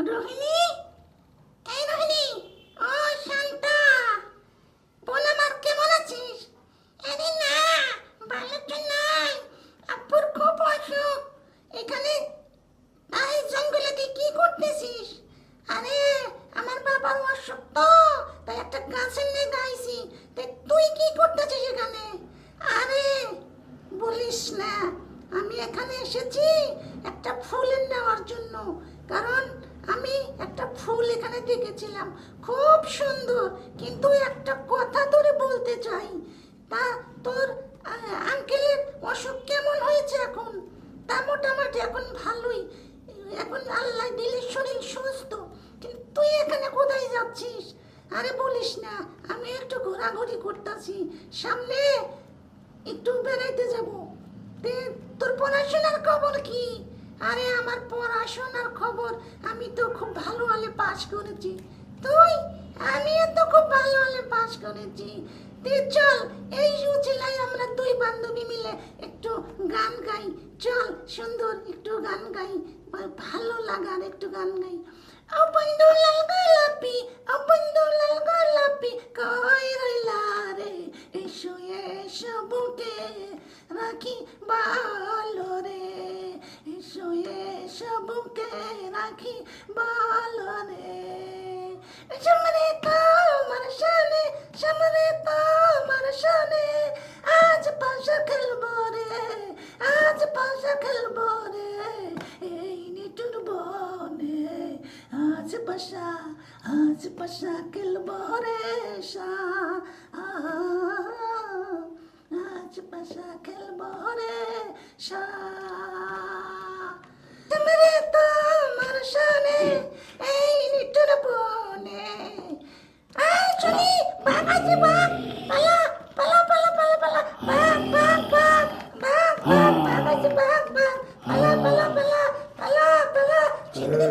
রোহিণী, এই রোহিণী, ও শান্তা, বল আমার কেমন আছিস? আরে না, ভালো তো নাই, আপুর খুব অসুখ। এখানে এই জঙ্গলেতে কি করতেছিস? আরে আমার বাবার অসুখ তো, তাই একটা গাছের নিয়ে আইছি। তাই তুই কি করতেছিস এখানে? আরে বলিস না, আমি এখানে এসেছি একটা ফুলের নেওয়ার জন্য। কারণ আমি একটা ফুল এখানে দেখেছিলাম, খুব সুন্দর। কিন্তু একটা কথা তোরে বলতে চাই। তা তোর আঙ্কেলের অসুখ কেমন হয়েছে এখন? তা মোটামুটি এখন ভালোই, এখন আল্লাহ দিলে শরীর সুস্থ। কিন্তু তুই এখানে কোথায় যাচ্ছিস? আরে বলিস না, আমি একটু ঘোরাঘুরি করতেছি, সামনে একটু বেড়াইতে যাব। তোর পড়াশোনার খবর কি? আরে আমার পড়াশোনার খবর, আমি তো খুব ভালো হলে পাশ করেছি। তুই? আমিও তো খুব ভালো হলে পাশ করেছি। তুই চল, এই সুচিলাই আমরা দুই বান্ধবী মিলে একটু গান গাই। চল সুন্দর একটু গান গাই, ভালো লাগার একটু গান গাই। ও বন্ধু লাল গোলাপি, ও বন্ধু লাল গোলাপি, কই রইলা রে? এসো এসো বুকে রাখি ভালো রে, এসো এসো বুকে রাখি ভালো রে। সামনে তোমার শানে, সামনে তোমার শানে, আজ পাশা খেলবো রে, আজ পাশা খেলবো রে, এই নিটুর বনে আজ পাশা খেলবো রে সা, আজ পাশা খেলবো রে সা। সামনে তোমার শানে, এই নিটুর বনে। এই চলি, বাঘ আছে বাঘ, পালা পালা পালা পালা পালা, বাঘ বাঘ বাঘ বাঘ বাঘ, বাঘ আছে বাঘ বাঘ, পালা পালা পালা পালা পালা, চিংড়ি